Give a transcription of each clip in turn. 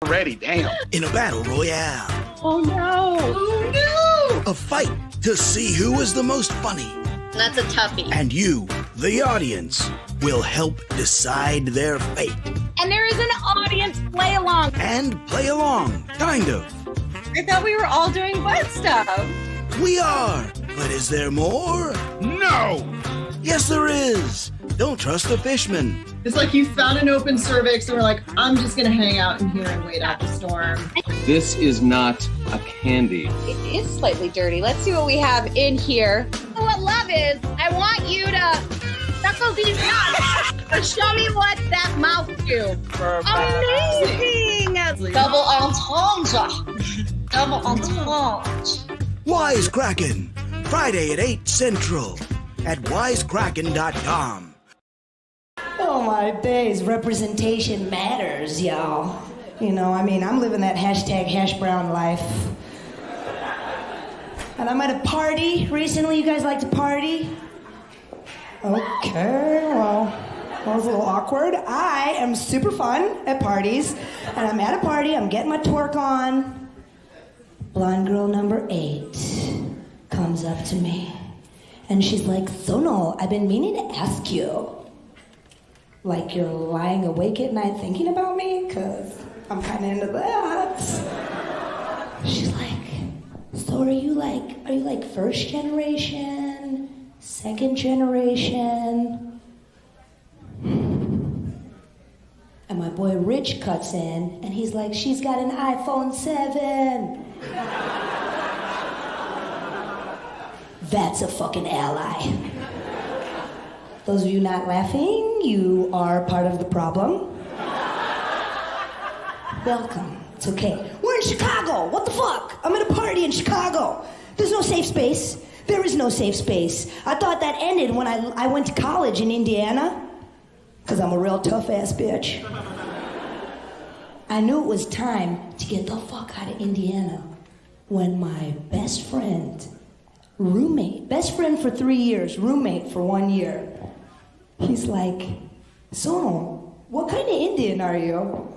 Ready, damn. In a battle royale. Oh no! Oh A fight to see who is the most funny. That's a toughie. And you, the audience, will help decide their fate. And there is an audience play along. And play along, kind of. I thought we were all doing butt stuff. We are, but is there more? No! Yes, there is. Don't trust the fishman. It's like you found an open cervix and we're like, I'm just going to hang out in here and wait out the storm. This is not a candy. It is slightly dirty. Let's see what we have in here. What love is, I want you to suckle these nuts. Show me what that mouth do. Amazing! Double entendre. Double entendre. Wisecrackin, Friday at 8 Central at wisecrackin.com. Oh my days, representation matters, y'all. You know, I mean, I'm living that hashtag hash brown life. And I'm at a party recently. You guys like to party? Okay, well, that was a little awkward. I am super fun at parties. And I'm at a party, I'm getting my twerk on. Blonde girl number 8 comes up to me. And she's like, Sonal, I've been meaning to ask you. Like you're lying awake at night thinking about me? Because I'm kind of into that. She's like, so are you like first generation, second generation? And my boy Rich cuts in and he's like, she's got an iPhone 7. That's a fucking ally. Those of you not laughing, you are part of the problem. Welcome. It's okay. We're in Chicago. What the fuck? I'm at a party in Chicago. There's no safe space. There is no safe space. I thought that ended when I went to college in Indiana. Because I'm a real tough-ass bitch. I knew it was time to get the fuck out of Indiana when my best friend, roommate, best friend for 3 years, roommate for 1 year, he's like, so, what kind of Indian are you?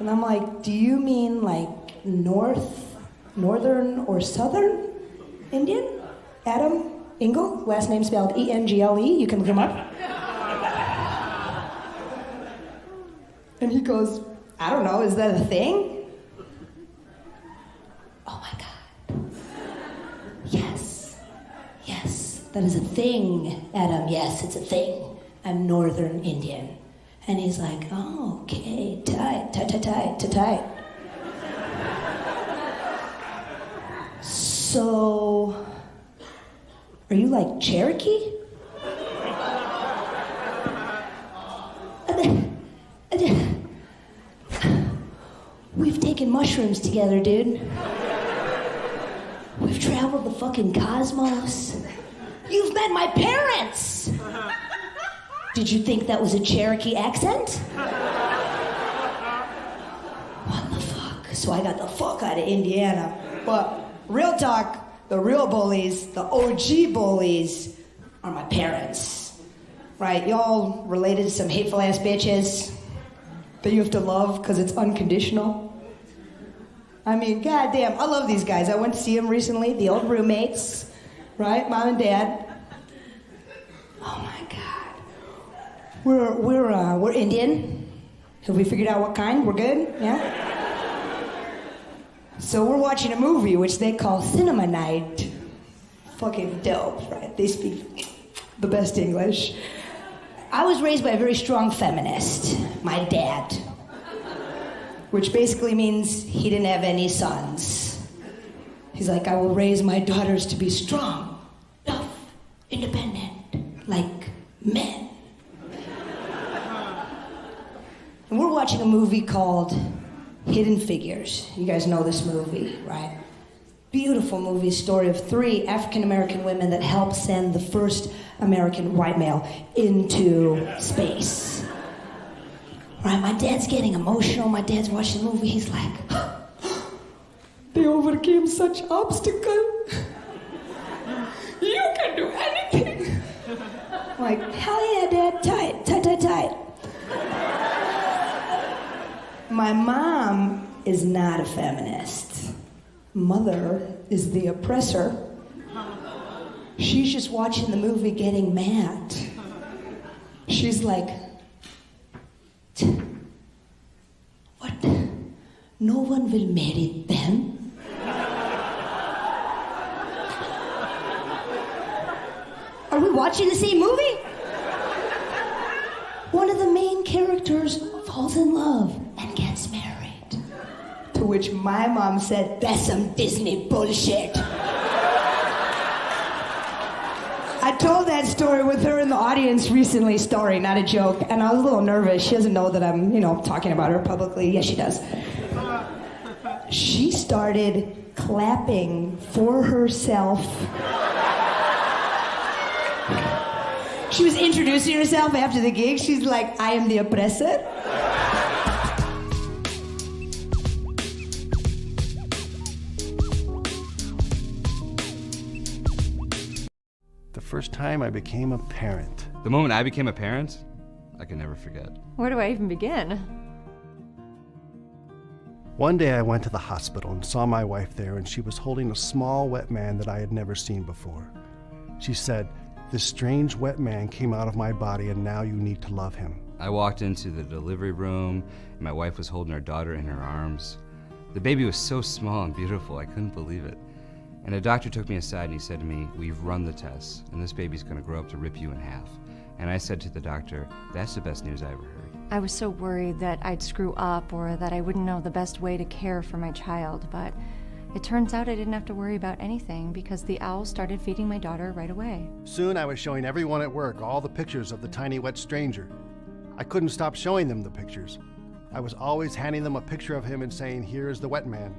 And I'm like, do you mean like northern or southern Indian? Adam Engel, last name spelled E-N-G-L-E, you can look him up. And he goes, I don't know, is that a thing? Oh my God. Yes, that is a thing, Adam. Yes, it's a thing. I'm Northern Indian. And he's like, oh, okay, tight. So, are you like Cherokee? We've taken mushrooms together, dude. We've traveled the fucking cosmos. You've met my parents! Did you think that was a Cherokee accent? What the fuck? So I got the fuck out of Indiana. But real talk, the real bullies, the OG bullies, are my parents. Right? Y'all related to some hateful ass bitches that you have to love because it's unconditional. I mean, goddamn, I love these guys. I went to see them recently, the old roommates, right? Mom and Dad. Oh my God. We're Indian. Have we figured out what kind? We're good? Yeah? So we're watching a movie which they call Cinema Night. Fucking dope, right? They speak the best English. I was raised by a very strong feminist, my dad. Which basically means he didn't have any sons. He's like, I will raise my daughters to be strong, tough, independent, like men. And we're watching a movie called Hidden Figures. You guys know this movie, right? Beautiful movie, story of 3 African-American women that helped send the first American white male into space. Right, my dad's getting emotional. My dad's watching the movie. He's like, they overcame such obstacle. You can do anything. I'm like, hell yeah, Dad, tight. My mom is not a feminist. Mother is the oppressor. She's just watching the movie getting mad. She's like, what? No one will marry them? Are we watching the same movie? One of the main characters falls in love and gets married. To which my mom said, that's some Disney bullshit. I told that story with her in the audience recently, story, not a joke, and I was a little nervous. She doesn't know that I'm, talking about her publicly. Yes, she does. She started clapping for herself. She was introducing herself after the gig. She's like, I am the oppressor. The first time I became a parent. The moment I became a parent, I can never forget. Where do I even begin? One day I went to the hospital and saw my wife there, and she was holding a small wet man that I had never seen before. She said, this strange wet man came out of my body, and now you need to love him. I walked into the delivery room, and my wife was holding her daughter in her arms. The baby was so small and beautiful, I couldn't believe it. And a doctor took me aside and he said to me, we've run the tests, and this baby's gonna grow up to rip you in half. And I said to the doctor, that's the best news I ever heard. I was so worried that I'd screw up or that I wouldn't know the best way to care for my child, but it turns out I didn't have to worry about anything because the owl started feeding my daughter right away. Soon I was showing everyone at work all the pictures of the tiny wet stranger. I couldn't stop showing them the pictures. I was always handing them a picture of him and saying, here is the wet man.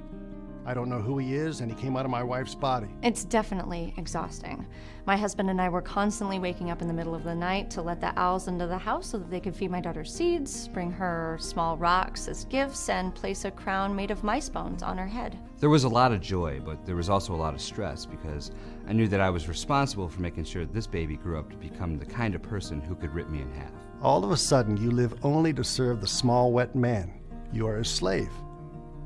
I don't know who he is, and he came out of my wife's body. It's definitely exhausting. My husband and I were constantly waking up in the middle of the night to let the owls into the house so that they could feed my daughter seeds, bring her small rocks as gifts, and place a crown made of mice bones on her head. There was a lot of joy, but there was also a lot of stress because I knew that I was responsible for making sure this baby grew up to become the kind of person who could rip me in half. All of a sudden, you live only to serve the small wet man. You are a slave.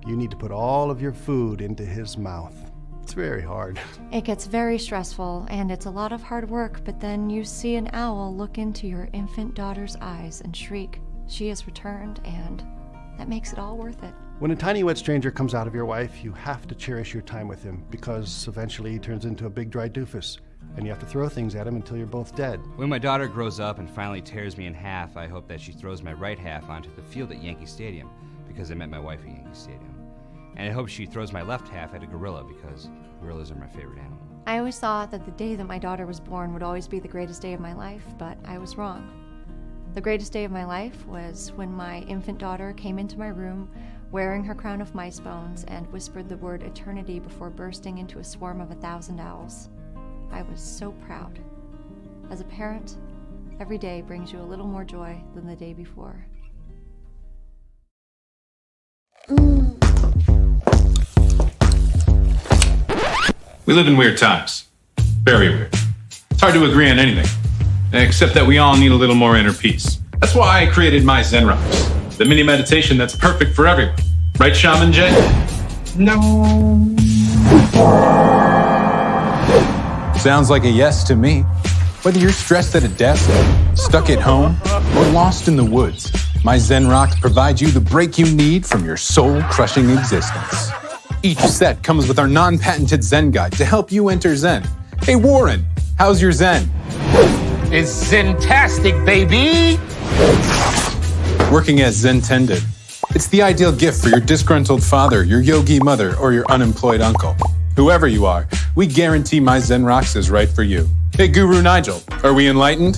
You need to put all of your food into his mouth. It's very hard. It gets very stressful, and it's a lot of hard work, but then you see an owl look into your infant daughter's eyes and shriek, she has returned, and that makes it all worth it. When a tiny wet stranger comes out of your life, you have to cherish your time with him because eventually he turns into a big dry doofus, and you have to throw things at him until you're both dead. When my daughter grows up and finally tears me in half, I hope that she throws my right half onto the field at Yankee Stadium because I met my wife at Yankee Stadium. And I hope she throws my left half at a gorilla because gorillas are my favorite animal. I always thought that the day that my daughter was born would always be the greatest day of my life, but I was wrong. The greatest day of my life was when my infant daughter came into my room wearing her crown of mice bones and whispered the word eternity before bursting into a swarm of 1,000 owls. I was so proud. As a parent, every day brings you a little more joy than the day before. We live in weird times. Very weird. It's hard to agree on anything, except that we all need a little more inner peace. That's why I created my Zen Rocks, the mini meditation that's perfect for everyone. Right, Shaman Jay? No. Sounds like a yes to me. Whether you're stressed at a desk, stuck at home, or lost in the woods, my Zen Rocks provide you the break you need from your soul-crushing existence. Each set comes with our non-patented Zen guide to help you enter Zen. Hey Warren, how's your Zen? It's Zen-tastic, baby! Working as Zen tended. It's the ideal gift for your disgruntled father, your yogi mother, or your unemployed uncle. Whoever you are, we guarantee my Zen Rocks is right for you. Hey Guru Nigel, are we enlightened?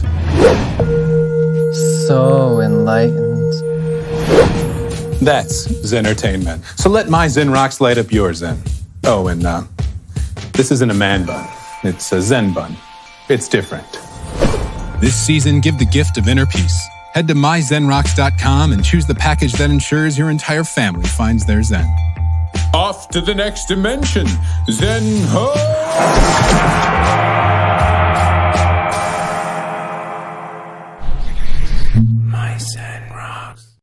So enlightened. That's Zen-ertainment. So let my Zen Rocks light up your Zen. Oh, and this isn't a man bun. It's a Zen bun. It's different. This season, give the gift of inner peace. Head to myzenrocks.com and choose the package that ensures your entire family finds their Zen. Off to the next dimension. Zen ho! My Zen Rocks.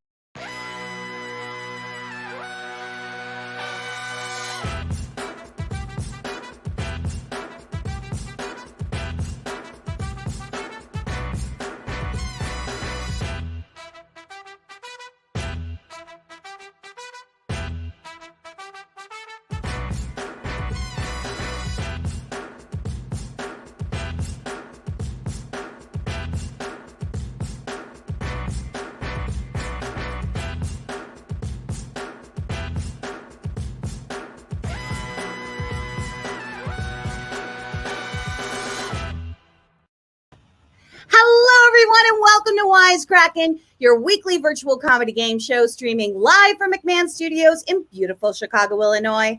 and welcome to Wisecrackin, your weekly virtual comedy game show streaming live from McMahon Studios in beautiful Chicago, Illinois.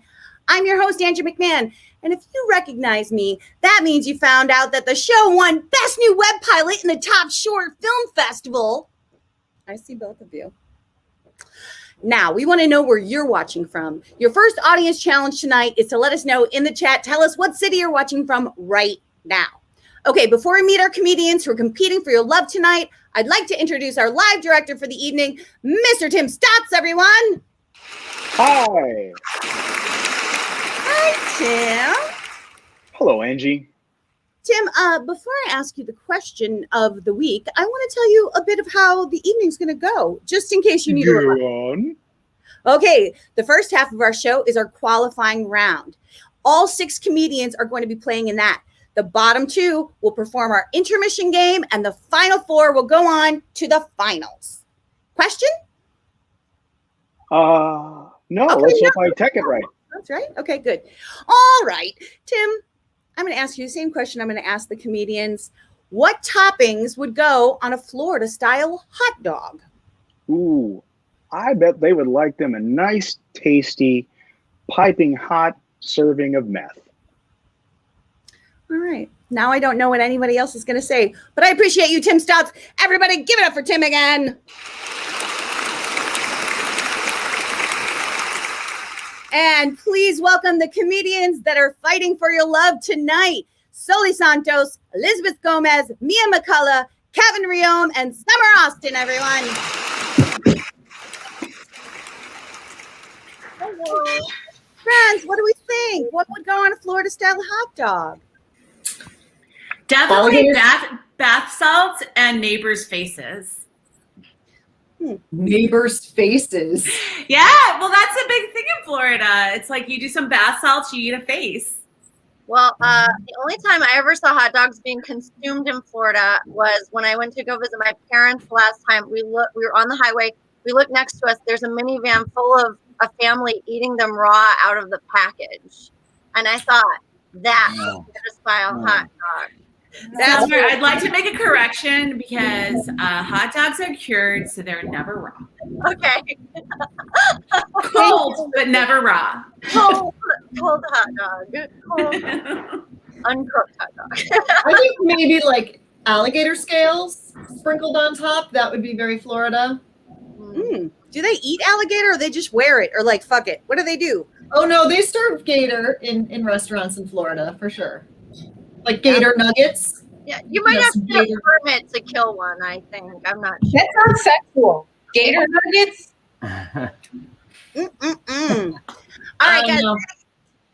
I'm your host, Andrew McMahon, and if you recognize me, that means you found out that the show won Best New Web Pilot in the Top Short Film Festival. I see both of you. Now, we want to know where you're watching from. Your first audience challenge tonight is to let us know in the chat. Tell us what city you're watching from right now. Okay, before we meet our comedians who are competing for your love tonight, I'd like to introduce our live director for the evening, Mr. Tim Stotts, everyone. Hi. Hi, Tim. Hello, Angie. Tim, before I ask you the question of the week, I want to tell you a bit of how the evening's going to go, just in case you need Go a on. Okay, the first half of our show is our qualifying round. All 6 comedians are going to be playing in that. The bottom 2 will perform our intermission game, and the final 4 will go on to the finals. Question? No, Okay, let's no. hope I tech it right. That's right. Okay, good. All right, Tim, I'm going to ask you the same question I'm going to ask the comedians. What toppings would go on a Florida-style hot dog? Ooh, I bet they would like them a nice, tasty, piping hot serving of meth. All right. Now I don't know what anybody else is going to say, but I appreciate you, Tim Stotts. Everybody give it up for Tim again. And please welcome the comedians that are fighting for your love tonight. Sully Santos, Elizabeth Gomez, Mia McCullough, Kevin Riome, and Summer Austin, everyone. Hello. Friends, what do we think? What would go on a Florida-style hot dog? Definitely bath salts and neighbors' faces. Neighbors' faces. Yeah, well, that's a big thing in Florida. It's like you do some bath salts, you eat a face. Well, the only time I ever saw hot dogs being consumed in Florida was when I went to go visit my parents last time. We were on the highway. We looked next to us. There's a minivan full of a family eating them raw out of the package. And I thought, that is a style hot dog. That's where I'd like to make a correction because hot dogs are cured, so they're never raw. Okay. Cold, but never raw. Cold hot dog. Cold, uncooked hot dog. I think maybe like alligator scales sprinkled on top. That would be very Florida. Do they eat alligator or they just wear it or like fuck it? What do they do? Oh no, they serve gator in restaurants in Florida for sure. Like gator nuggets. Yeah, you might have to get a permit to kill one, I think. I'm not sure. That sounds sexual. Gator nuggets? All right, guys.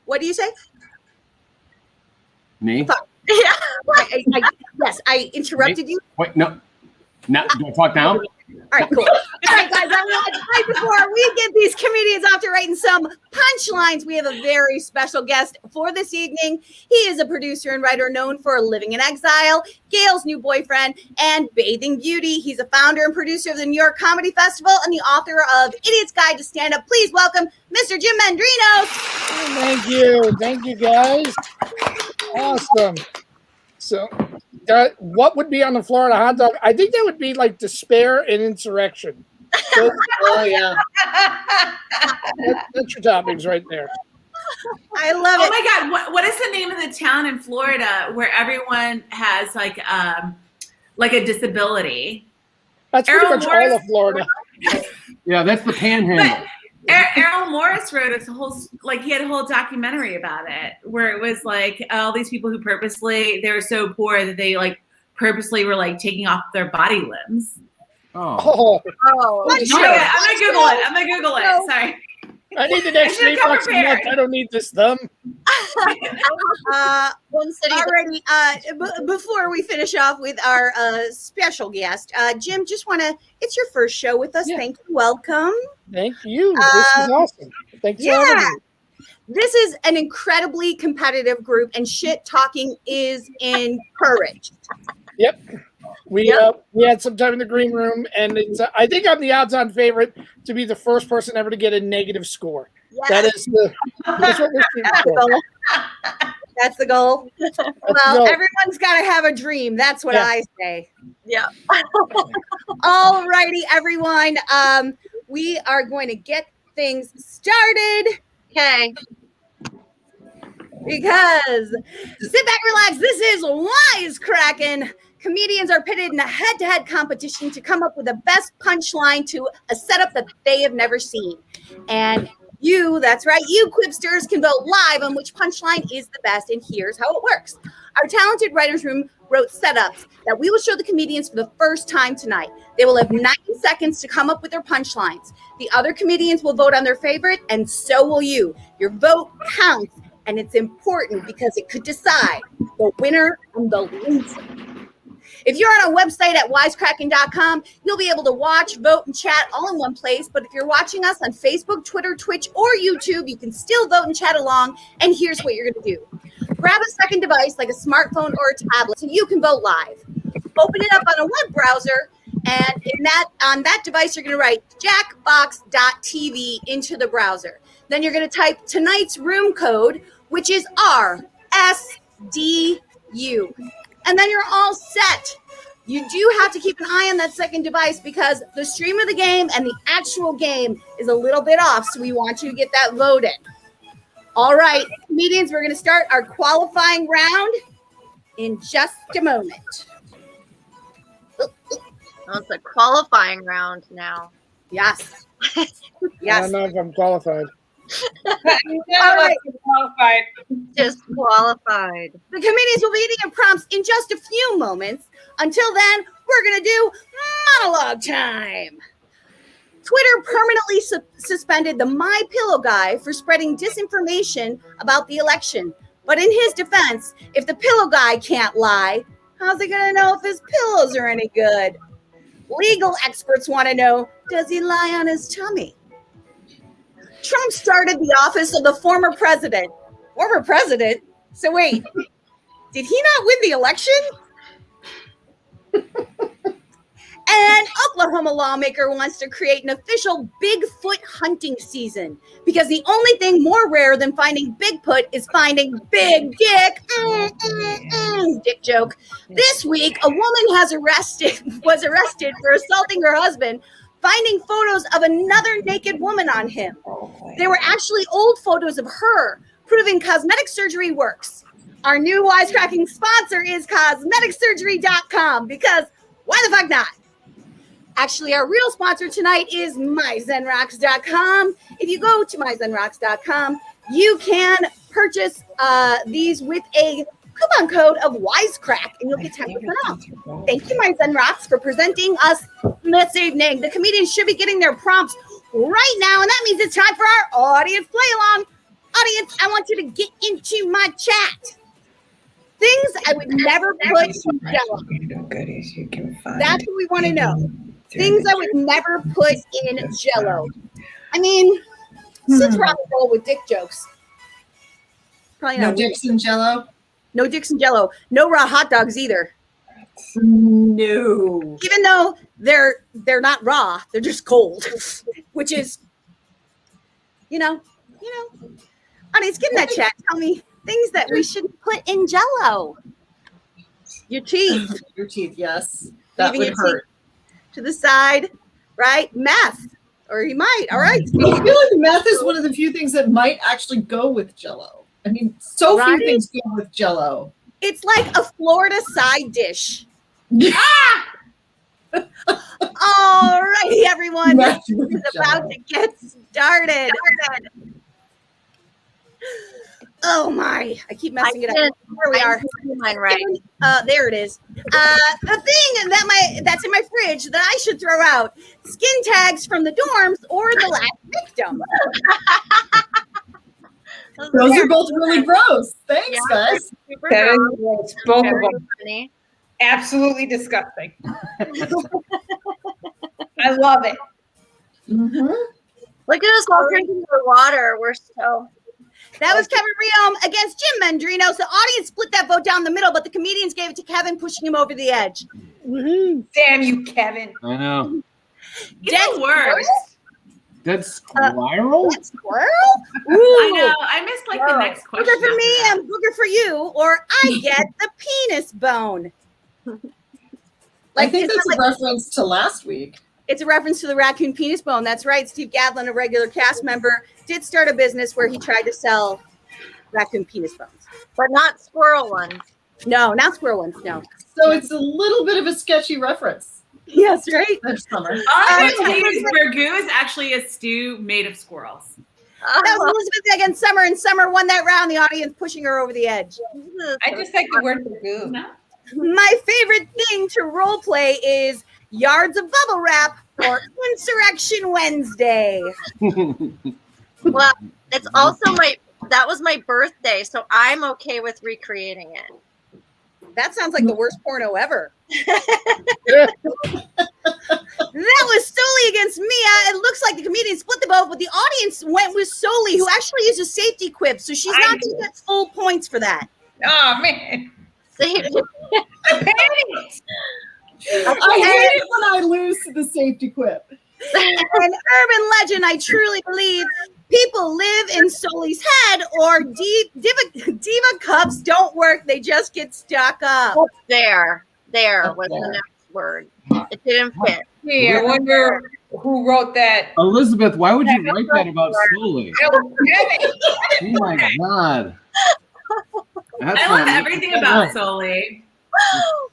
What do you say? Me? Yeah. Yes, I interrupted you. Wait, no. Now, do I talk now? All right, cool. All right, guys, right before we get these comedians off to writing some punchlines, we have a very special guest for this evening. He is a producer and writer known for Living in Exile, Gail's New Boyfriend, and Bathing Beauty. He's a founder and producer of the New York Comedy Festival and the author of Idiot's Guide to Stand Up. Please welcome Mr. Jim Mendrios. Thank you. Thank you, guys. Awesome. So, what would be on the Florida hot dog? I think that would be like despair and insurrection. Oh, yeah. That's your toppings right there. I love it. Oh, my God. What is the name of the town in Florida where everyone has like a disability? That's pretty much all of Florida. Yeah, that's the panhandle. Errol Morris wrote a whole, he had a whole documentary about it where it was like all these people who they were so poor that they purposely were taking off their body limbs. Oh. I'm gonna Google it. Sorry. I need the next $3 a month. I don't need this thumb. Already, before we finish off with our special guest, Jim, it's your first show with us. Yeah. Thank you. Welcome. Thank you. This is awesome. Thanks for having me. This is an incredibly competitive group, and shit talking is encouraged. Yep. We had some time in the green room, and it's I think I'm the odds-on favorite to be the first person ever to get a negative score. Yes. That's what we're shooting for. That's the goal. Well, everyone's got to have a dream. That's what I say. Yeah. All righty, everyone. We are going to get things started. Okay. Because sit back, relax. This is Wisecrackin. Comedians are pitted in a head-to-head competition to come up with the best punchline to a setup that they have never seen. And you, that's right, you Quipsters can vote live on which punchline is the best, and here's how it works. Our talented writer's room wrote setups that we will show the comedians for the first time tonight. They will have 90 seconds to come up with their punchlines. The other comedians will vote on their favorite, and so will you. Your vote counts, and it's important because it could decide the winner and the loser. If you're on our website at wisecrackin.com, you'll be able to watch, vote, and chat all in one place. But if you're watching us on Facebook, Twitter, Twitch, or YouTube, you can still vote and chat along. And here's what you're going to do. Grab a second device like a smartphone or a tablet so you can vote live. Open it up on a web browser, and on that device, you're going to write jackbox.tv into the browser. Then you're going to type tonight's room code, which is RSDU. And then you're all set. You do have to keep an eye on that second device because the stream of the game and the actual game is a little bit off. So we want you to get that vote in. All right, comedians, we're going to start our qualifying round in just a moment. Oh, it's a qualifying round now. Yes. I don't know if I'm qualified. Qualified. Just qualified. The comedians will be eating your prompts in just a few moments. Until then, we're going to do monologue time. Twitter permanently suspended the My Pillow guy for spreading disinformation about the election. But in his defense, if the pillow guy can't lie, how's he going to know if his pillows are any good? Legal experts want to know, does he lie on his tummy? Trump started the office of the former president. Former president? So wait, did he not win the election? And Oklahoma lawmaker wants to create an official Bigfoot hunting season because the only thing more rare than finding Bigfoot is finding big dick. Dick joke. This week, a woman was arrested for assaulting her husband, finding photos of another naked woman on him. They were actually old photos of her, proving cosmetic surgery works. Our new Wisecracking sponsor is cosmeticsurgery.com because why the fuck not? Actually, our real sponsor tonight is myzenrocks.com. If you go to myzenrocks.com, you can purchase these with a coupon code of Wisecrack, and you'll get 10% off. Thank you, My Zen Rocks, for presenting us this evening. The comedians should be getting their prompts right now, and that means it's time for our audience play-along. Audience, I want you to get into my chat. Things I would never put in Jello. That's what we want to know. Things I would never put in Jello. I mean, since we're on the roll with dick jokes. Probably not. No dicks in Jello? No dicks in Jello. No raw hot dogs either. No. Even though they're not raw, they're just cold, which is, you know. Audience, get in that chat. Tell me things that we shouldn't put in Jello. Your teeth. Your teeth, yes. That Leaving would your hurt. teeth to the side, right? Meth. Or you might. All right. I feel like meth is one of the few things that might actually go with Jello. I mean, so few things go with Jello. It's like a Florida side dish. All righty, everyone. This is about to get started. Oh my! I keep messing it up. There we are. Mine right. There it is. The thing that's in my fridge that I should throw out: skin tags from the dorms or the last victim. Those are both really gross. Thanks, guys. That is gross. Both of them. Absolutely disgusting. I love it. Mm-hmm. Look at us all drinking the water. We're so. That was Kevin Riom against Jim Mendrios. The audience split that vote down the middle, but the comedians gave it to Kevin, pushing him over the edge. Damn you, Kevin. I know. It's the worst. Dead squirrel? Dead squirrel? I know. I missed like the next question. Booger for me after and booger for you, or I get the penis bone. I think it's that's not a reference to last week. It's a reference to the raccoon penis bone. That's right. Steve Gadlin, a regular cast member, did start a business where he tried to sell raccoon penis bones. But not squirrel ones. No, not squirrel ones. No. So it's a little bit of a sketchy reference. Yes, right? This summer. All I can tell you is burgoo is actually a stew made of squirrels. That was Elizabeth against Summer, and Summer won that round. The audience pushing her over the edge. I just like the word burgoo. My favorite thing to role play is yards of bubble wrap or Insurrection Wednesday. Well, it's also that was my birthday, so I'm okay with recreating it. That sounds like the worst porno ever. That was Soli against Mia. It looks like the comedian split the vote, but the audience went with Soli, who actually used a safety quip, so she's not going to get full points for that. Oh, man. Safety. I hate it when I lose to the safety quip. An urban legend, I truly believe. People live in Soli's head, or diva cups don't work. They just get stuck up. There was the next word. It didn't fit. Hey, I wonder who wrote that. Elizabeth, why would you write that about Soli? Oh my God. I love everything about Soli.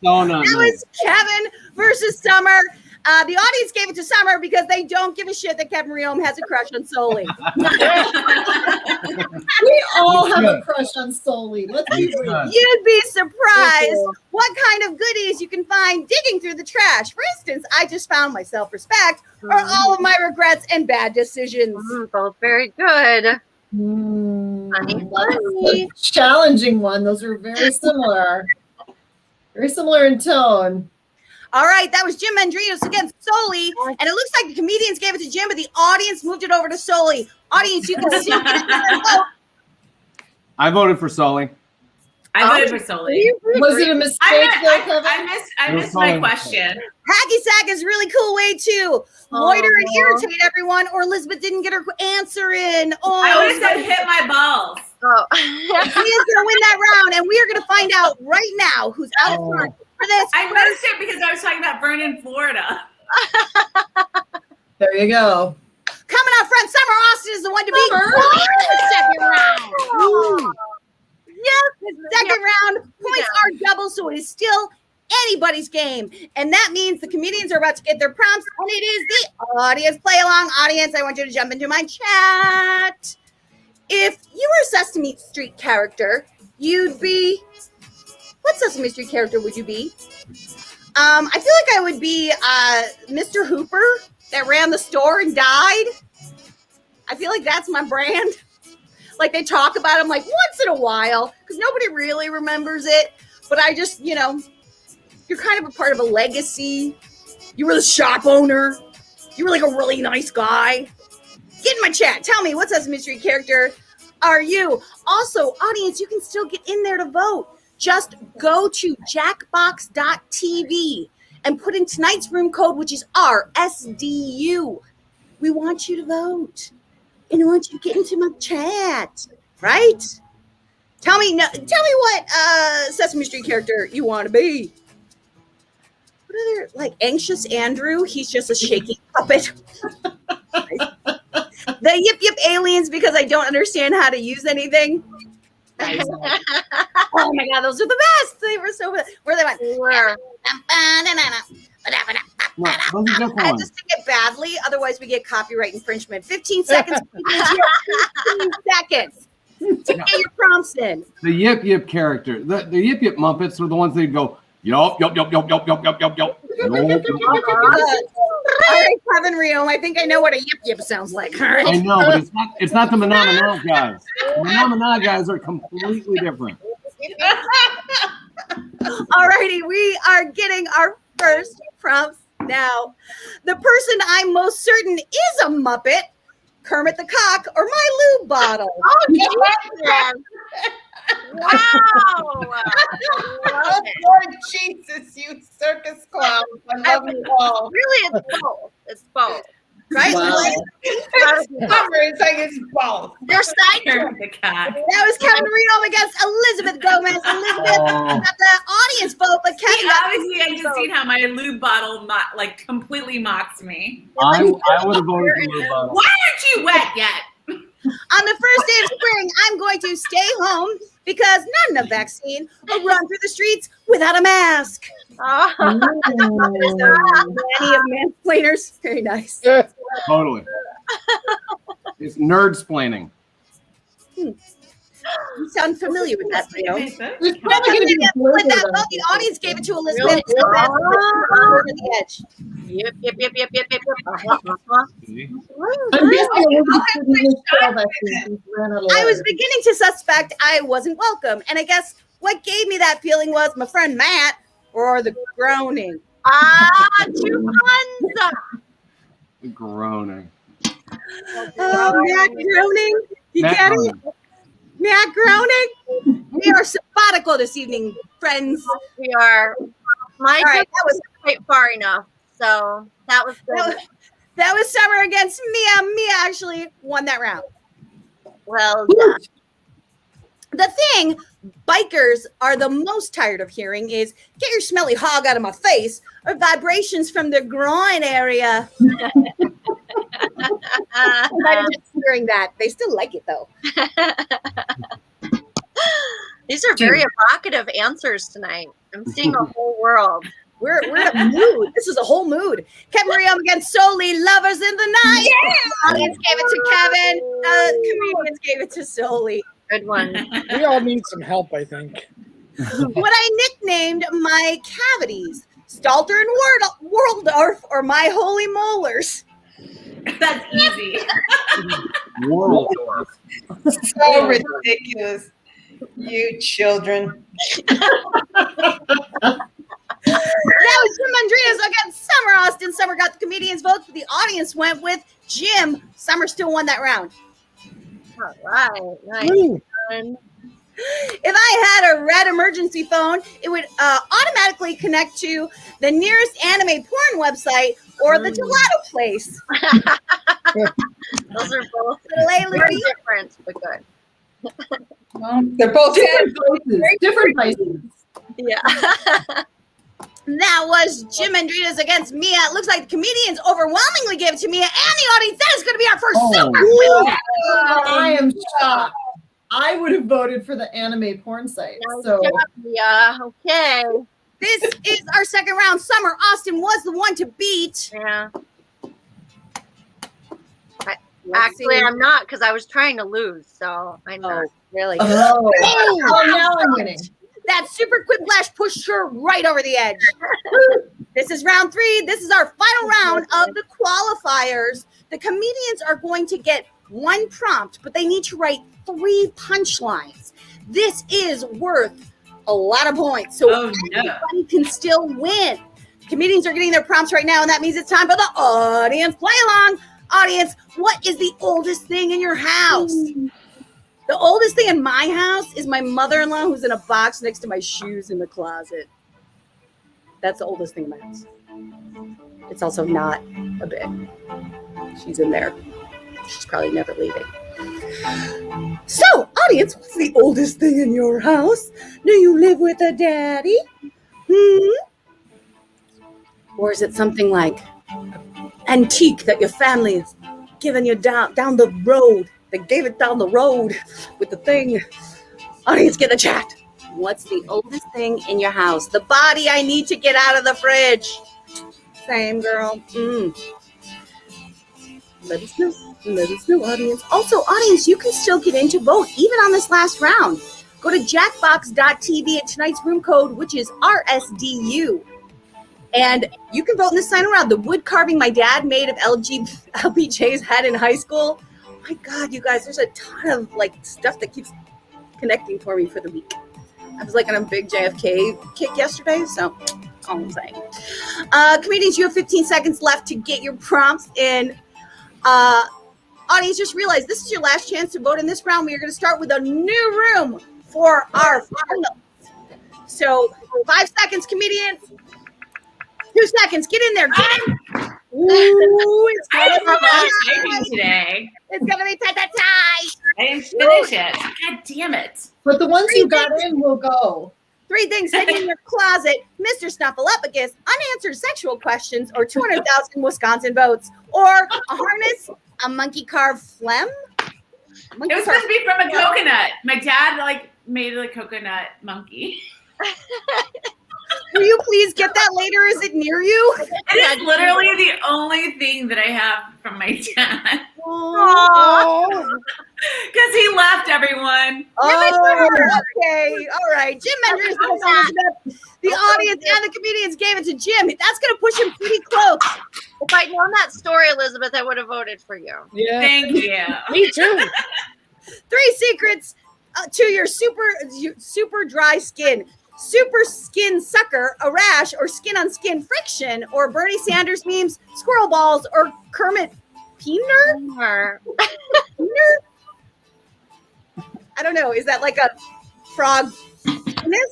No, That was Kevin versus Summer. The audience gave it to Summer because they don't give a shit that Kevin Riome has a crush on Soli. We all have a crush on Soli. Let's be real. You'd be surprised what kind of goodies you can find digging through the trash. For instance, I just found my self-respect or all of my regrets and bad decisions. Both very good. Funny. Challenging one. Those are very similar. Very similar in tone. All right, that was Jim Mendrios against Soli, and it looks like the comedians gave it to Jim, but the audience moved it over to Soli. Audience, you can still get it. I voted for Soli. I voted for Soli. Was it a mistake? I missed my question. Hacky sack is a really cool way to loiter and irritate everyone, or Elizabeth didn't get her answer in. Oh, I would have said hit my balls. Oh. Mia's going to win that round, and we are going to find out right now who's out front for this. I missed it because I was talking about Vernon, Florida. There you go. Coming up front, Summer Austin is the one to beat in the second round. Yes, the second round points are double, so it is still anybody's game. And that means the comedians are about to get their prompts, and it is the audience play along. Audience, I want you to jump into my chat. If you were a Sesame Street character, you'd be... What Sesame Street character would you be? I feel like I would be Mr. Hooper that ran the store and died. I feel like that's my brand. Like they talk about him like once in a while because nobody really remembers it. But I just, you're kind of a part of a legacy. You were the shop owner. You were like a really nice guy. Get in my chat. Tell me, what Sesame Street character are you? Also, audience, you can still get in there to vote. Just go to jackbox.tv and put in tonight's room code, which is RSDU. We want you to vote. And I want you to get into my chat, right? Tell me what Sesame Street character you want to be. What other, like Anxious Andrew? He's just a shaky puppet. The Yip Yip Aliens, because I don't understand how to use anything. Oh my God, those are the best. They were so good. Where they went? I have to sing it badly, otherwise we get copyright infringement. 15 seconds. 15 seconds to get your prompts in. The Yip Yip character. The Yip Yip Muppets were the ones that go, yup, yup, yup, yup, yup, yup, yup, yup, yup. All right, Kevin Riome, I think I know what a Yip Yip sounds like. All right. I know, but it's not the Manamana guys. The Manamana guys are completely different. All righty, we are getting our first prompts now. The person I'm most certain is a Muppet, Kermit the Cock, or my lube bottle. Oh, yes. Wow. Oh, Lord Jesus, you circus clown. I love you all. Really, it's both. It's both. Right? Summer is like it's both. They're side The cat. That was Kevin Marino against Elizabeth Gomez. Elizabeth got the audience vote, but Kevin got Obviously, I can see how my lube bottle completely mocks me. I would have voted for lube bottle. Why aren't you wet yet? On the first day of spring, I'm going to stay home because not enough vaccine or run through the streets without a mask. Many of mansplainers. Very nice. Totally. It's nerd-splaining. You sound familiar with that, Leo. There's probably gonna be a With that blizzard vote, out the there. audience gave it to Elizabeth. Really? Over the edge. Yep. I'm guessing Elizabeth didn't miss all that since we ran out of I was letters. beginning to suspect I wasn't welcome. And I guess what gave me that feeling was my friend Matt or the groaning. 2 puns. Groaning. Oh, Matt groaning. You Matt get groaning. it? Matt groaning. We are sabbatical this evening, friends. We are. My All right, that was quite far enough. So that was good. That was Summer against Mia. Mia actually won that round. Well done. The thing bikers are the most tired of hearing is "get your smelly hog out of my face" or vibrations from the groin area. I'm just hearing that. They still like it though. These are very evocative answers tonight. I'm seeing a whole world. We're in a mood. This is a whole mood. Kevin Maria against Soli, Lovers in the Night. Yeah. Audience gave it to Kevin. Comedians gave it to Soli. Good one. We all need some help, I think. What I nicknamed my cavities, Stalter and Waldorf, or my holy molars. That's easy. Waldorf. So ridiculous. You children. That was Jim Mendrios against Summer Austin. Summer got the comedian's vote, but the audience went with Jim. Summer still won that round. All right. Nice. If I had a red emergency phone, it would automatically connect to the nearest anime porn website or the gelato place. Those are both Lay very different, but good. Well, they're both Different places. Different places. Yeah. That was Jim Mendrios against Mia. It looks like the comedians overwhelmingly gave it to Mia and the audience. That is going to be our first super win. I am shocked. I would have voted for the anime porn site. So Yeah. Okay. This is our second round. Summer Austin was the one to beat. Yeah. Actually, I'm not because I was trying to lose. So I know. Really? oh, now I'm winning. That super quick flash pushed her right over the edge. This is round 3. This is our final round of the qualifiers. The comedians are going to get 1 prompt, but they need to write 3 punchlines. This is worth a lot of points, so anybody can still win. Comedians are getting their prompts right now, and that means it's time for the audience play along. Audience, what is the oldest thing in your house? The oldest thing in my house is my mother-in-law, who's in a box next to my shoes in the closet. That's the oldest thing in my house. It's also not a bit. She's in there. She's probably never leaving. So, audience, what's the oldest thing in your house? Do you live with a daddy? Or is it something like antique that your family has given you down the road? They gave it down the road with the thing. Audience, get the chat. What's the oldest thing in your house? The body I need to get out of the fridge. Same, girl. Let us know. Let us know, audience. Also, audience, you can still get in to vote, even on this last round. Go to jackbox.tv at tonight's room code, which is RSDU. And you can vote in this final round. The wood carving my dad made of LBJ's head in high school. Oh my God, you guys, there's a ton of stuff that keeps connecting for me for the week. I was on a big JFK kick yesterday, so all I'm saying. Comedians, you have 15 seconds left to get your prompts in. Audience, just realize this is your last chance to vote in this round. We are going to start with a new room for our finals. So 5 seconds, comedians. 2 seconds. Get in there. Get in. Ooh, it's gonna be typing today. It's gonna be tight. I didn't finish it. God damn it. But the ones you got in will go. 3 things hidden in your closet: Mr. Snuffleupagus, unanswered sexual questions, or 200,000 Wisconsin votes, or a harness, a monkey carved phlegm. It was supposed to be from a coconut. My dad made a coconut monkey. Will you please get that later? Is it near you? It is literally the only thing that I have from my dad. Because he left everyone. Okay. All right. Jim Mendrios, the audience and the comedians gave it to Jim. That's going to push him pretty close. If I'd known that story, Elizabeth, I would have voted for you. Yeah. Thank you. Me too. 3 secrets to your super dry skin. Super skin sucker, a rash, or skin on skin friction, or Bernie Sanders memes, squirrel balls, or Kermit Peener? Peener? I don't know. Is that like a frog penis?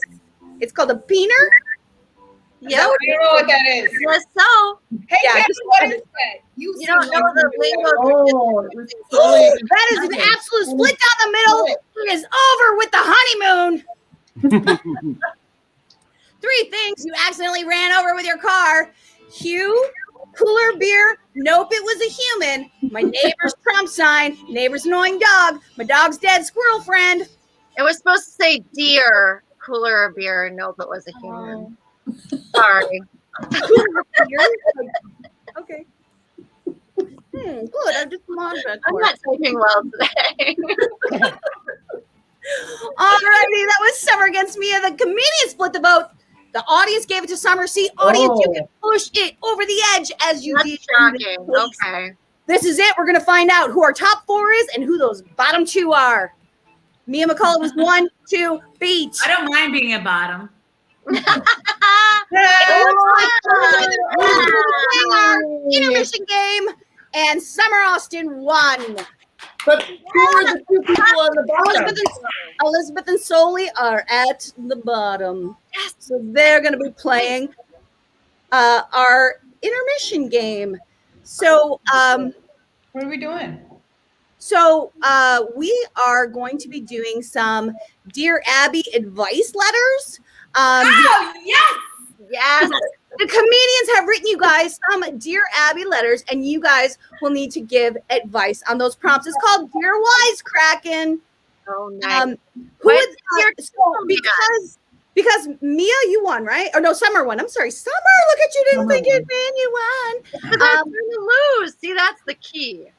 It's called a peener? Yeah, I don't know what that is. Yes, so. Hey, Yeah, Kevin, just- what is that? You don't know the lingo. That is an absolute split down the middle. It is over with the honeymoon. 3 things you accidentally ran over with your car. Hugh, cooler beer. Nope, it was a human. My neighbor's Trump sign. Neighbor's annoying dog. My dog's dead squirrel friend. It was supposed to say deer, cooler of beer. Nope, it was a human. Sorry. Okay. Good. I'm just monitoring. I'm not typing well today. Alrighty, that was Summer against Mia. The comedian split the vote. The audience gave it to Summer. See, audience, you can push it over the edge as you did. Shocking. Okay. This is it. We're going to find out who our top 4 is and who those bottom 2 are. Mia McCullough was 1, 2, beat. I don't mind being a bottom. Our intermission game, and Summer Austin won. But who are the 2 people on the bottom? Elizabeth and Soli are at the bottom. So they're going to be playing our intermission game. So, what are we doing? So we are going to be doing some Dear Abby advice letters. Oh, yes! Yes. The comedians have written you guys some Dear Abby letters, and you guys will need to give advice on those prompts. It's called Dear Wisecrackin. Oh, nice. Who is because Mia, you won, right? Or no, Summer won. I'm sorry, Summer. Look at you! Didn't think it, man. You won. Because I'm going to lose. See, that's the key.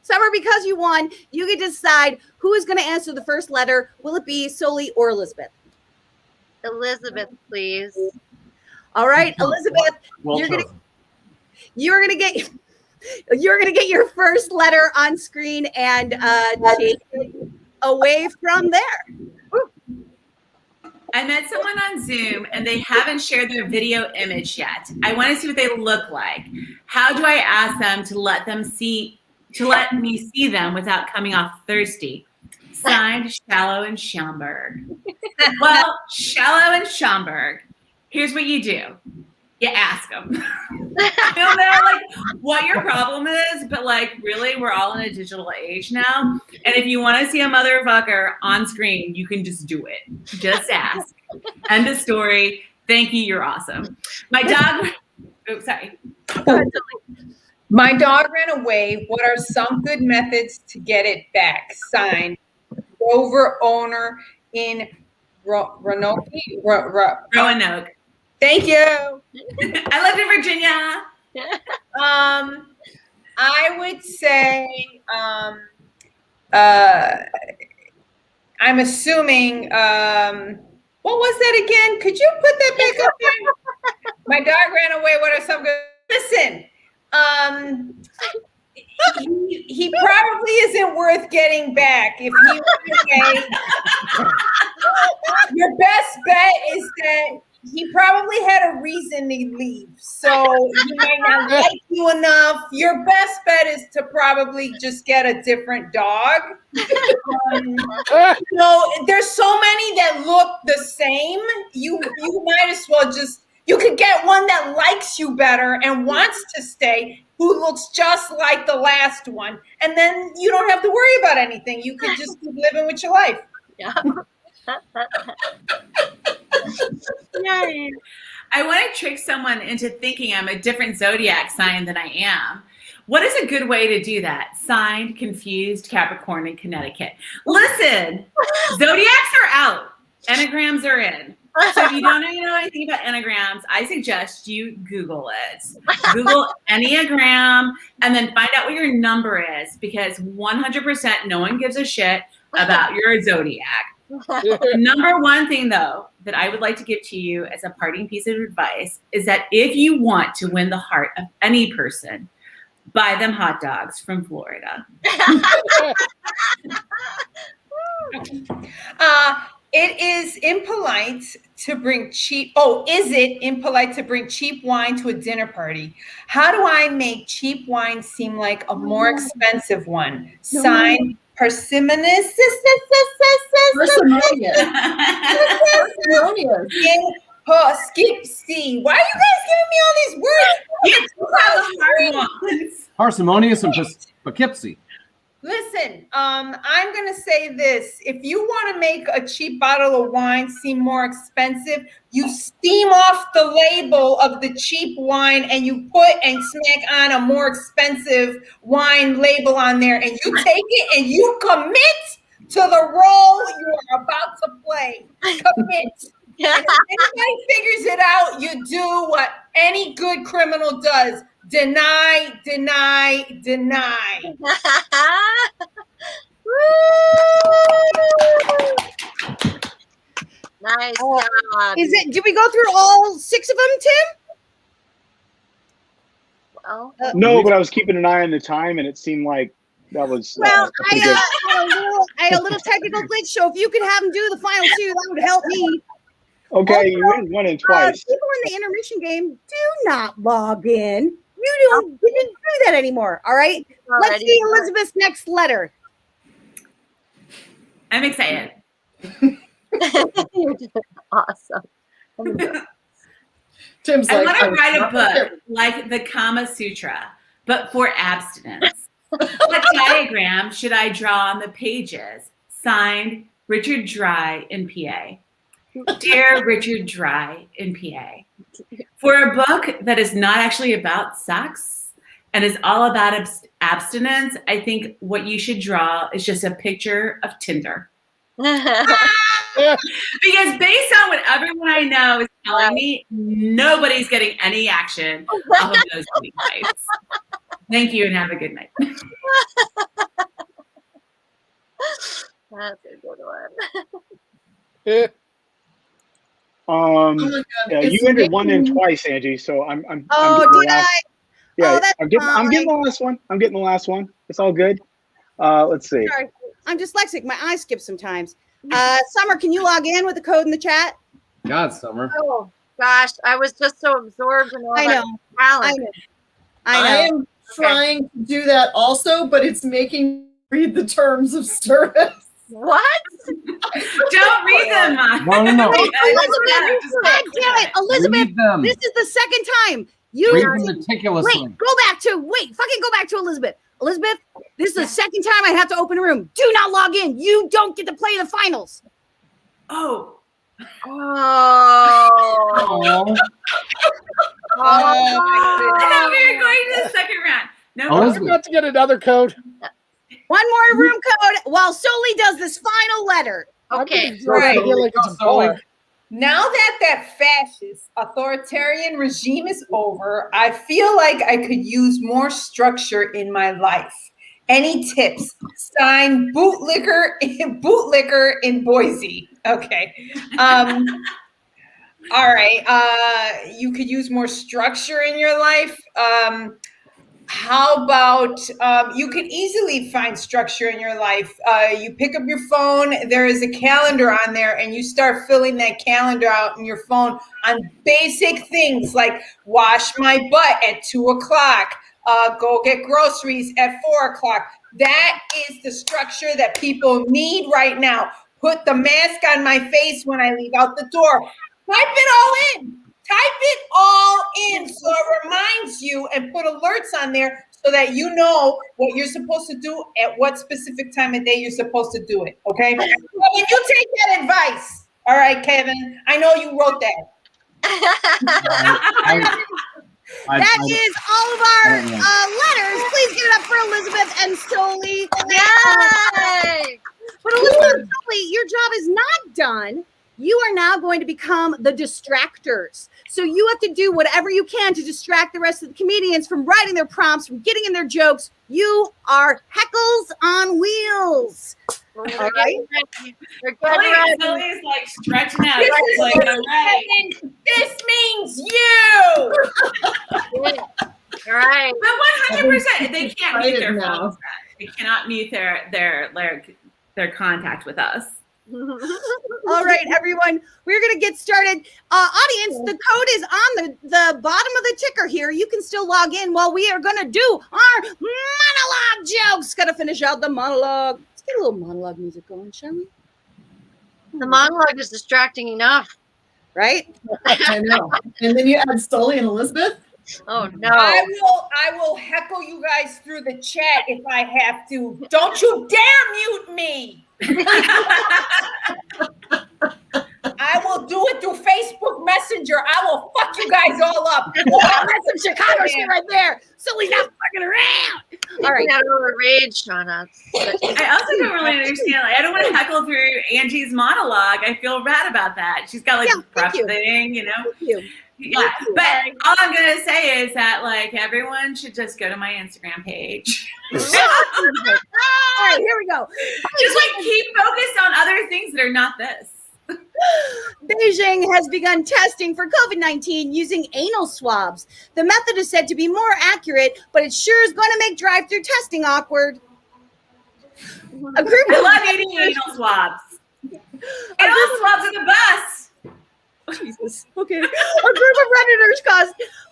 Summer, because you won, you can decide who is going to answer the first letter. Will it be Soli or Elizabeth? Elizabeth, please. All right, Elizabeth, you're gonna get your first letter on screen and take it away from there. I met someone on Zoom and they haven't shared their video image yet. I want to see what they look like. How do I ask them to let me see them without coming off thirsty? Signed, Shallow and Schaumburg. Well, Shallow and Schaumburg, here's what you do. You ask them. I don't know what your problem is, but really, we're all in a digital age now. And if you want to see a motherfucker on screen, you can just do it. Just ask. End of story. Thank you. You're awesome. My dog. Oh, sorry. My dog ran away. What are some good methods to get it back? Signed, Rover owner in Roanoke. Thank you. I lived in Virginia. I would say, I'm assuming, what was that again? Could you put that back up there? My dog ran away. What are some good? Listen, he probably isn't worth getting back. If he went away, your best bet is that he probably had a reason to leave. So he might not like you enough. Your best bet is to probably just get a different dog. There's so many that look the same. You might as well just, You could get one that likes you better and wants to stay, who looks just like the last one. And then you don't have to worry about anything. You could just keep living with your life. Yeah. I want to trick someone into thinking I'm a different zodiac sign than I am. What is a good way to do that? Signed, confused, Capricorn in Connecticut. Listen, zodiacs are out. Enneagrams are in. So if you don't know anything about enneagrams, I suggest you Google it. Google Enneagram and then find out what your number is, because 100% no one gives a shit about your zodiac. The number one thing, though, that I would like to give to you as a parting piece of advice is that if you want to win the heart of any person, buy them hot dogs from Florida. It is impolite to bring cheap. Oh, is it impolite to bring cheap wine to a dinner party? How do I make cheap wine seem like a more expensive one? Signed, Parsimonious. Skip C. Why are you guys giving me all these words? Parsimonious and Poughkeepsie. Listen, I'm going to say this. If you want to make a cheap bottle of wine seem more expensive, you steam off the label of the cheap wine and you put and smack on a more expensive wine label on there, and you take it and you commit to the role you are about to play. Commit. And if anybody figures it out, you do what any good criminal does. Deny, deny, deny. Nice job. Is it? Did we go through all 6 of them, Tim? Well, No, but I was keeping an eye on the time, and it seemed like that was. Well, pretty good. I had a little technical glitch, so if you could have them do the final 2, that would help me. Okay, you win one and twice. People in the intermission game do not log in. You didn't do that anymore. All right. Let's see Elizabeth's next letter. I'm excited. Awesome. Tim's I like, want to I'm write a not book like the Kama Sutra, but for abstinence. What diagram should I draw on the pages? Signed, Richard Dry in PA. Dear Richard Dry in PA. For a book that is not actually about sex and is all about abstinence, I think what you should draw is just a picture of Tinder. Because based on what everyone I know is telling me, nobody's getting any action off of those week nights. Thank you and have a good night. That's a good one. Oh my God, You entered one and twice, Angie. So I'm getting the last. Yeah, that's I'm getting the last one. I'm getting the last one. It's all good. Let's see. Sorry, I'm dyslexic. My eyes skip sometimes. Summer, can you log in with the code in the chat? God, Summer. Oh gosh, I was just so absorbed in all I that know. talent. I am trying to do that also, but it's making me read the terms of service. What? Don't read them, Mom. No. Elizabeth, God damn it, Elizabeth! Read them. This is the second time you Read them meticulously. Wait, fucking go back to Elizabeth. Elizabeth, this is the second time I have to open a room. Do not log in. You don't get to play the finals. Oh. Oh. I thought we were going to the second round. No, We're about to get another code. One more room code while Soli does this final letter. Okay. Right. Like it's a bar. Now that fascist authoritarian regime is over, I feel like I could use more structure in my life. Any tips? Signed, bootlicker in Boise. Okay. All right. You could use more structure in your life. How about you could easily find structure in your life. You pick up your phone, there is a calendar on there, and you start filling that calendar out in your phone on basic things like wash my butt at 2:00, go get groceries at 4:00. That is the structure that people need right now. Put the mask on my face when I leave out the door. Type it all in. Type it all in so it reminds you and put alerts on there so that you know what you're supposed to do at what specific time of day you're supposed to do it. Okay? So when you take that advice, all right, Kevin, I know you wrote that. That is all of our letters. Please give it up for Elizabeth and Soli. Yay! But Elizabeth and Soli, your job is not done. You are now going to become the distractors. So you have to do whatever you can to distract the rest of the comedians from writing their prompts, from getting in their jokes. You are heckles on wheels. All right. Soli is like stretching out. This, Like, all right. this means you. All right. But 100%, they can't mute their phones. They cannot mute their contact with us. All right, everyone, we're going to get started. Audience, the code is on the bottom of the ticker here. You can still log in while we are going to do our monologue jokes. Got to finish out the monologue. Let's get a little monologue music going, shall we? The monologue is distracting enough. Right? I know. And then you add Stoli and Elizabeth? Oh, no. I will heckle you guys through the chat if I have to. Don't you dare mute me. I will do it through Facebook Messenger. I will fuck you guys all up. That's some Chicago shit right there. So he's not fucking around. All right. Not over rage, Shauna. I also don't really understand. Like, I don't want to heckle through Angie's monologue. I feel bad about that. She's got like a prep thing, you know? Thank you. Yeah, but all I'm gonna say is that like everyone should just go to my Instagram page. All right, here we go. Just like keep focused on other things that are not this. Beijing has begun testing for COVID-19 using anal swabs. The method is said to be more accurate, but it sure is going to make drive-through testing awkward. A group I love eating anal swabs. Anal swabs are the best. Jesus. Okay. A group of Redditors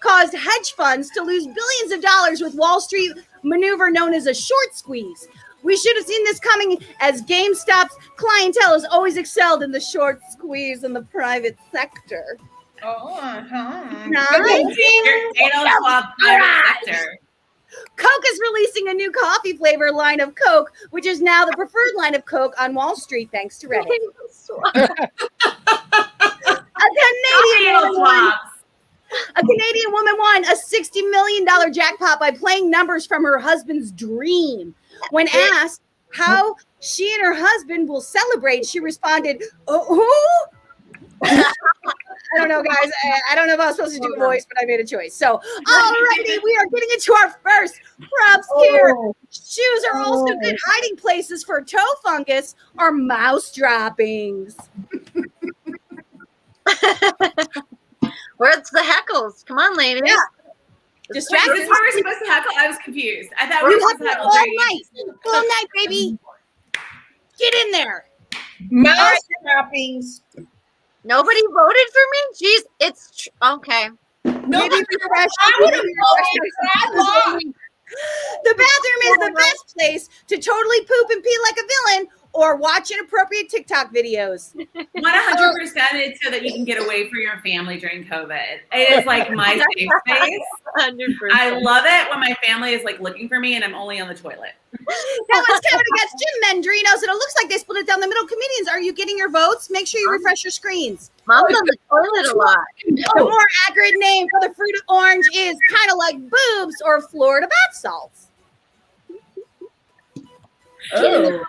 caused hedge funds to lose billions of dollars with Wall Street maneuver known as a short squeeze. We should have seen this coming, as GameStop's clientele has always excelled in the short squeeze in the private sector. Anal swab private sector. Coke is releasing a new coffee flavor line of Coke, which is now the preferred line of Coke on Wall Street, thanks to Reddit. A Canadian woman won a $60 million jackpot by playing numbers from her husband's dream. When asked how she and her husband will celebrate, she responded, who? I don't know, guys. I don't know if I was supposed to do a voice, but I made a choice. So, alrighty, we are getting into our first props here. Shoes are also good hiding places for toe fungus or mouse droppings. Where's the heckles? Come on, ladies. Yeah. Is this where we're supposed to heckle? I was confused. I thought we were You have supposed to heckle all during night. All night, baby. Get in there. Mouse droppings. Nobody voted for me? Jeez, it's okay. Maybe I would have voted for that long. The bathroom is the best place to totally poop and pee like a villain or watch inappropriate TikTok videos. 100% it's so that you can get away from your family during COVID. It is like my safe space. 100%. I love it when my family is like looking for me and I'm only on the toilet. That was Kevin against Jim Mendrios, and it looks like they split it down the middle. Comedians, are you getting your votes? Make sure you refresh your screens. Mom's on the toilet a lot. A more accurate name for the fruit of orange is kind of like boobs or Florida bath salts. Oh.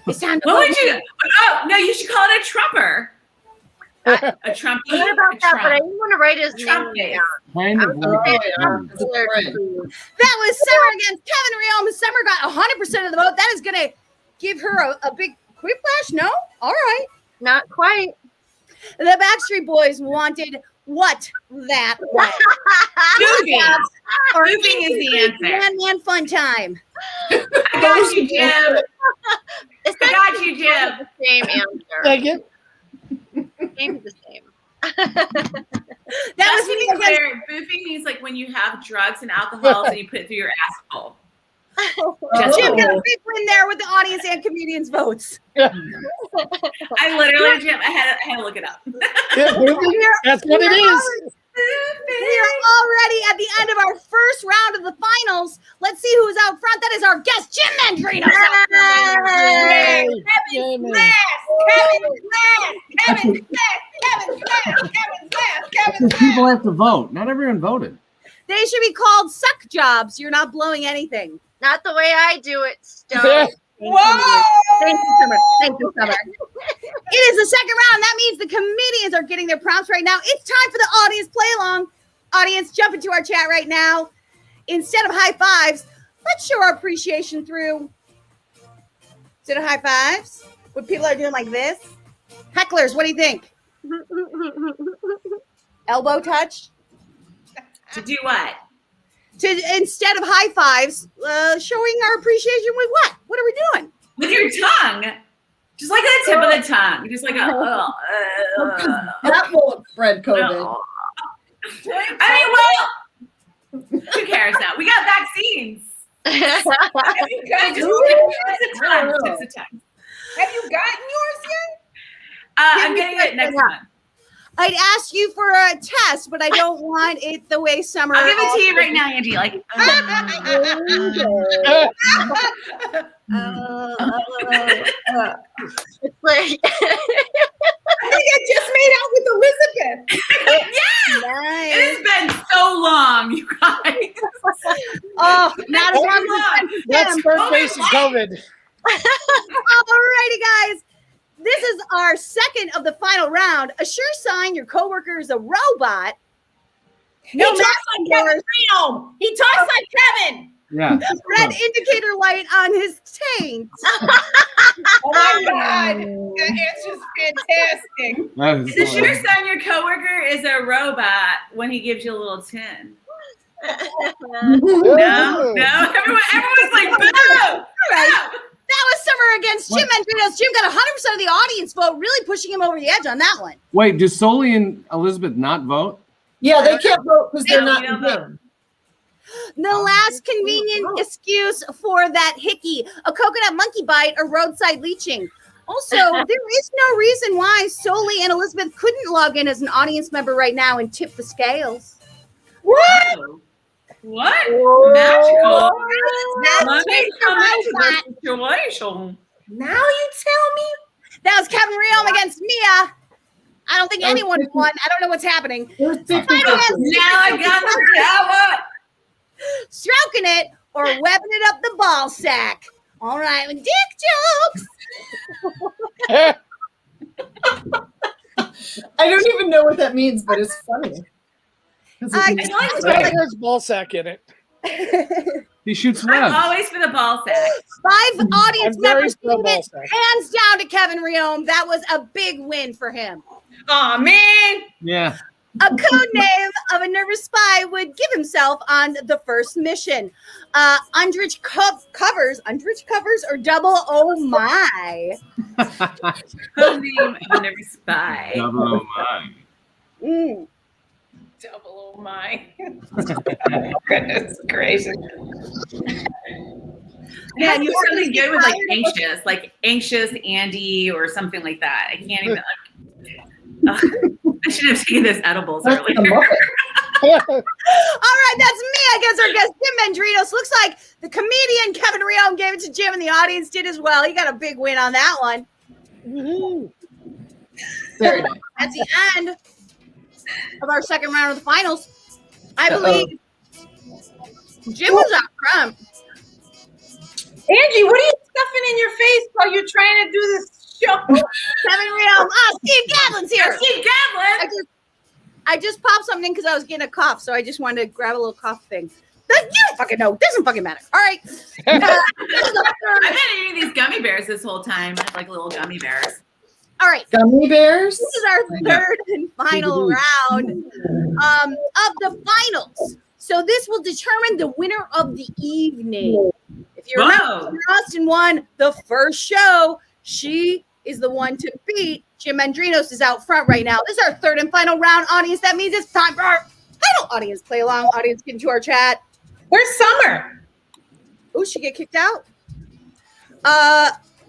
It's time to What vote. would you? Oh no, you should call it a trumper. A Trumpy. I heard about that, but I didn't want to write his Trump name face. down. Kind of like That was Summer against Kevin Riom. Summer got 100% of the vote. That is going to give her a big whiplash. No? All right. Not quite. The Backstreet Boys wanted what that was. Moving. Or Moving is the answer. Man fun time. I got you, Jim. I got you, Jim. The same answer. Thank you. Same the same. That was me against. Boofing means like when you have drugs and alcohol and you put it through your asshole. Jim got a big win there with the audience and comedians' votes. I literally, Jim, I had to look it up. That's what it is. We are already at the end of our first round of the finals. Let's see who's out front. That is our guest, Jim Mendrios. Kevin's last. People have to vote. Not everyone voted. They should be called suck jobs. You're not blowing anything. Not the way I do it, Stone. Whoa! Thank you, Summer. Thank you, Summer. It is the second round. That means the comedians are getting their prompts right now. It's time for the audience play along. Audience, jump into our chat right now. Instead of high fives, let's show our appreciation through. Instead of high fives, when people are doing like this. Hecklers, what do you think? Elbow touch? To do what? Instead of high fives, showing our appreciation with what? What are we doing? With your tongue. Just like the tip of the tongue. Just like a that won't spread COVID. I mean, well, who cares now? We got vaccines. Have you gotten yours yet? I'm getting it next month. I'd ask you for a test, but I don't want it the way Summer. I'll give it to you right now, Angie. Like, it's like I think I just made out with Elizabeth. yeah, nice. It has been so long, you guys. Oh, not as long as That's first base of COVID. Alrighty, guys. This is our second of the final round. A sure sign your coworker is a robot. He talks like Kevin Reno. He talks like Kevin. Yeah. Red indicator light on his taint. Oh my God. That answer's fantastic. That is The sure sign your coworker is a robot when he gives you a little tin. No, everyone's like, boo! All right. That was Summer against Jim Mendrios. Jim got 100% of the audience vote, really pushing him over the edge on that one. Wait, do Soli and Elizabeth not vote? Yeah, they can't vote because they're not in here. The last convenient excuse for that hickey, a coconut monkey bite, or roadside leeching. Also, there is no reason why Soli and Elizabeth couldn't log in as an audience member right now and tip the scales. What? What? Whoa. Magical. Let me come into that situation. Now you tell me? That was Kevin Riom against Mia. I don't think anyone won. I don't know what's happening. Now I got the power. Stroking it or webbing it up the ball sack. All right, with dick jokes. I don't even know what that means, but it's funny. There's ball sack in it. He shoots I'm webs. always for the ball sack. 5 audience I'm very members pro gave ball it sack. hands down to Kevin Riom. That was a big win for him. Oh man. Yeah. A code name of a nervous spy would give himself on the first mission. Undrich covers or double oh my. Code name of a nervous spy. Double oh my. Double oh my. Goodness gracious. Yeah, you have something good with like anxious Andy or something like that. I can't even I should have taken those edibles earlier. All right, that's me. I guess our guest Jim Mendrios. Looks like the comedian Kevin Riom gave it to Jim, and the audience did as well. He got a big win on that one. Very nice. That's the end of our second round of the finals. I believe Jim was out front. Angie, what are you stuffing in your face while you're trying to do this show? Kevin Riom. Steve Gavlin's here. Steve Gavlin. I just popped something because I was getting a cough, so I just wanted to grab a little cough thing. You don't fucking know. It doesn't fucking matter. All right. I've been eating these gummy bears this whole time. I like little gummy bears. All right. Gummy bears? This is our third and final round of the finals. So this will determine the winner of the evening. If you remember, Austin won the first show. She is the one to beat. Jim Mendrios is out front right now. This is our third and final round, audience. That means it's time for our final audience play along. Audience, get into our chat. Where's Summer? Oh, she get kicked out?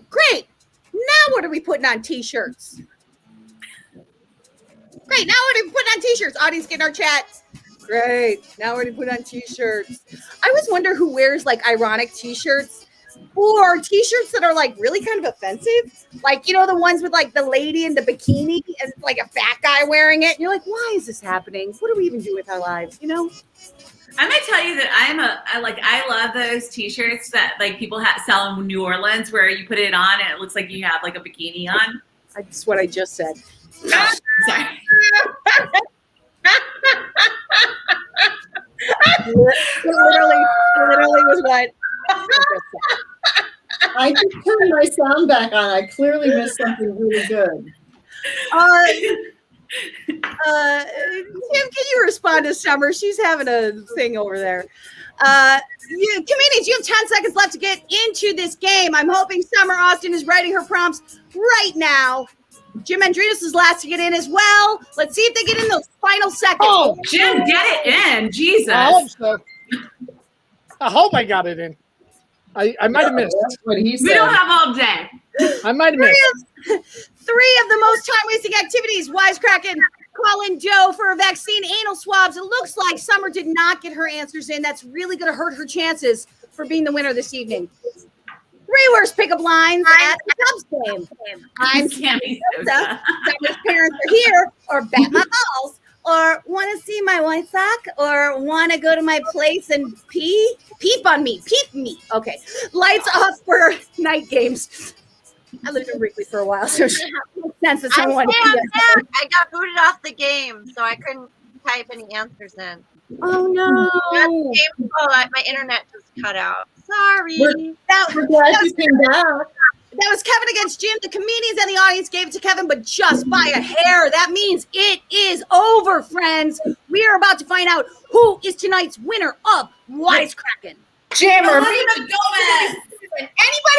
Great. Now what are we putting on t-shirts? Great. Great. Now we're going to put on t-shirts. Audience, get in our chats. Great. Now we're going to put on t-shirts. I always wonder who wears like ironic t-shirts or t-shirts that are like really kind of offensive. Like, you know, the ones with like the lady in the bikini and like a fat guy wearing it. And you're like, why is this happening? What do we even do with our lives? You know? I'm gonna tell you that I love those t-shirts that like people sell in New Orleans where you put it on and it looks like you have like a bikini on. That's what I just said. Oh, sorry. literally was what I just turned my sound back on. I clearly missed something really good. Tim, can you respond to Summer? She's having a thing over there. Comedians, you have 10 seconds left to get into this game. I'm hoping Summer Austin is writing her prompts right now. Jim Mendrios is last to get in as well. Let's see if they get in those final seconds. Oh, Jim, get it in. Jesus. I hope so. I hope I got it in. I might have missed. That's what he said. We don't have all day. I might have missed. Three of the most time-wasting activities. Wisecrackin, calling Joe for a vaccine, anal swabs. It looks like Summer did not get her answers in. That's really going to hurt her chances for being the winner this evening. Three worst pickup lines at the Cubs game. I'm Sammy Sosa. Summer's parents are here, or bat my balls, or want to see my white sock, or want to go to my place and pee? Peep on me. Peep me. Okay. Lights off for night games. I lived in Wrigley for a while, so it makes sense that someone I got booted off the game, so I couldn't type any answers in. Oh no! My internet just cut out. Sorry. We're glad you came back. That was Kevin against Jim. The comedians and the audience gave it to Kevin, but just by a hair. That means it is over, friends. We are about to find out who is tonight's winner of Wisecrackin. Jim or anybody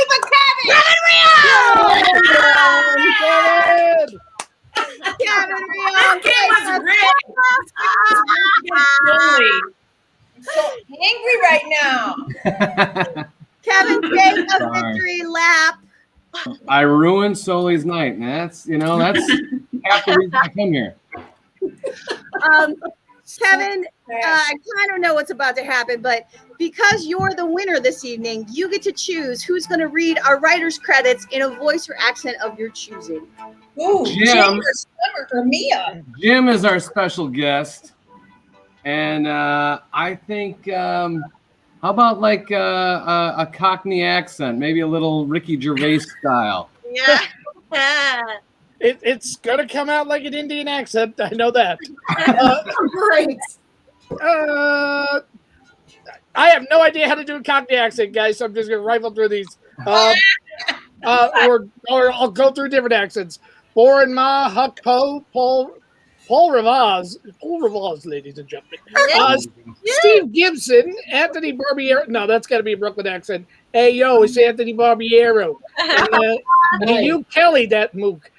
but Kevin. Kevin Rio. This game was rigged. so angry right now. Kevin, take a victory lap. I ruined Sully's night, and that's half the reason I come here. Kevin, I kind of know what's about to happen, but because you're the winner this evening, you get to choose who's going to read our writer's credits in a voice or accent of your choosing. Ooh, Jim or Mia. Jim is our special guest, and I think how about like a Cockney accent, maybe a little Ricky Gervais style. Yeah. It's gonna come out like an Indian accent. I know that. Great. I have no idea how to do a Cockney accent, guys. So I'm just gonna rifle through these, or I'll go through different accents. Borin Ma, Huck Poe, Paul Ravaz, ladies and gentlemen. Steve Gibson, Anthony Barbiero. No, that's got to be a Brooklyn accent. Hey, yo, it's Anthony Barbiero. And you, Kelly, that mook.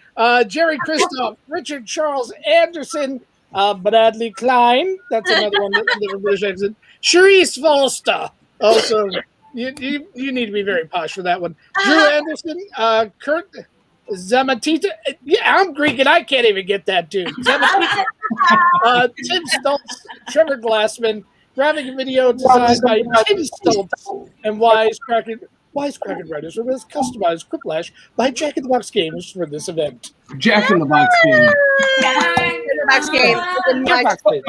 Jerry Christoph, Richard Charles Anderson, Bradley Klein. That's another one that's a British accent. Charisse Foster. Also, you need to be very posh for that one. Drew Anderson, Kurt Zamatita. Yeah, I'm Greek and I can't even get that dude. Zamatita. Tim Stoltz, Trevor Glassman. Graphic video designed by Tim Stoltz and Wisecrackin writers for this customized quiplash by Jack in the Box Games for this event. Jack in the Box game. Jack in the Box game.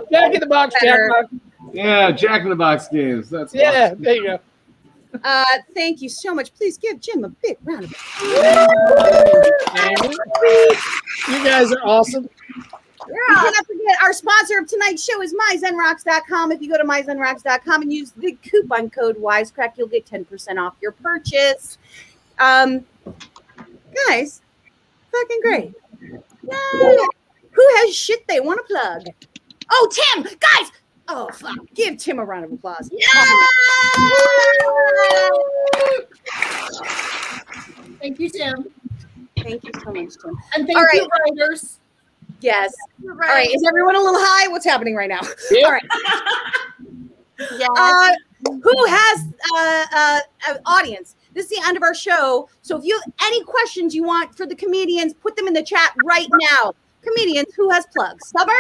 Jack in the Box. Yeah, Jack in the Box games. That's yeah. awesome. There you go. Thank you so much. Please give Jim a big round of applause. You guys are awesome. You cannot forget our sponsor of tonight's show is myzenrocks.com. If you go to myzenrocks.com and use the coupon code Wisecrack, you'll get 10% off your purchase. Guys, fucking great. Yay. Who has shit they want to plug? Oh, Tim! Guys! Oh, fuck. Give Tim a round of applause. Thank you, Tim. Thank you so much, Tim. And thank you, writers. Yes. All right. Is everyone a little high? What's happening right now? Yep. All right. Who has audience? This is the end of our show. So if you have any questions you want for the comedians, put them in the chat right now. comedians who has plugs. Summer?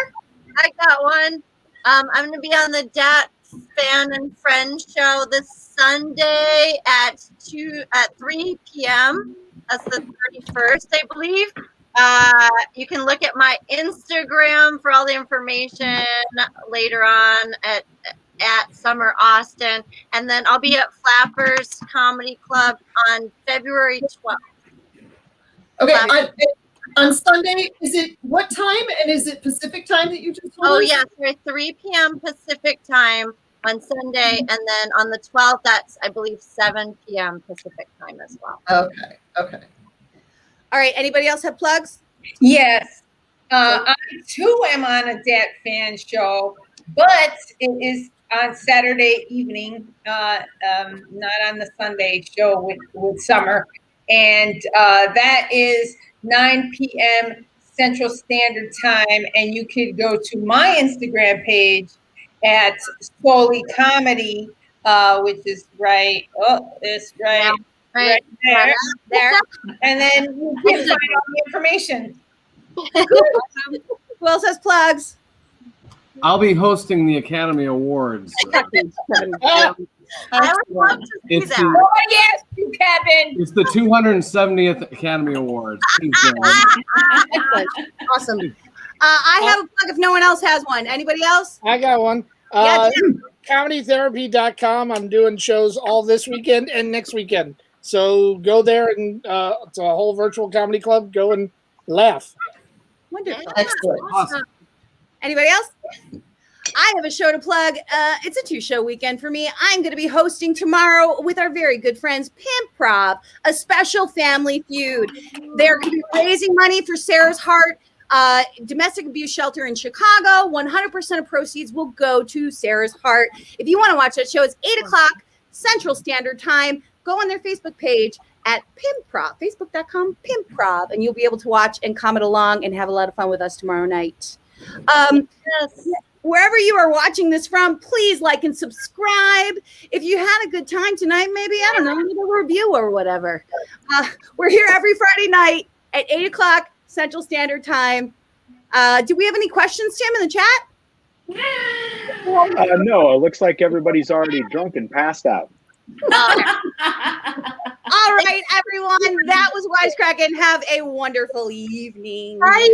I got one. I'm going to be on the Dat Fan and Friends show this Sunday at 3 p.m. That's the 31st, I believe. You can look at my Instagram for all the information later on at Summer Austin. And then I'll be at Flappers Comedy Club on February 12th. Okay, on Sunday, is it what time? And is it Pacific time that you just told us? Oh, yes, yeah, 3 p.m. Pacific time on Sunday. And then on the 12th, that's, I believe, 7 p.m. Pacific time as well. Okay. All right, anybody else have plugs? Yes. I too am on a Dat Fan show, but it is on Saturday evening, not on the Sunday show with Summer. And that is 9 p.m. Central Standard Time. And you could go to my Instagram page at Solely Comedy, which is right there. And then you can find all the information. Who else has plugs? I'll be hosting the Academy Awards. I would love to see It's that. the- Nobody asked you, Kevin. It's the 270th Academy Awards. Please join. Awesome. I have a plug if no one else has one. Anybody else? I got one. ComedyTherapy.com. I'm doing shows all this weekend and next weekend. So go there and it's a whole virtual comedy club. Go and laugh. Wonderful. Excellent. Awesome. Anybody else? I have a show to plug. It's a 2-show weekend for me. I'm going to be hosting tomorrow with our very good friends Pimprov, a special family feud. They're going to be raising money for Sarah's Heart domestic abuse shelter in Chicago. 100% of proceeds will go to Sarah's Heart. If you want to watch that show, it's 8 o'clock Central Standard Time. Go on their Facebook page at Pimprov, facebook.com Pimprov, and you'll be able to watch and comment along and have a lot of fun with us tomorrow night. Wherever you are watching this from, please like and subscribe. If you had a good time tonight, maybe, I don't know, leave a review or whatever. We're here every Friday night at 8 o'clock Central Standard Time. Do we have any questions, Tim, in the chat? No, it looks like everybody's already drunk and passed out. All right, everyone. That was Wisecrackin. Have a wonderful evening. Bye.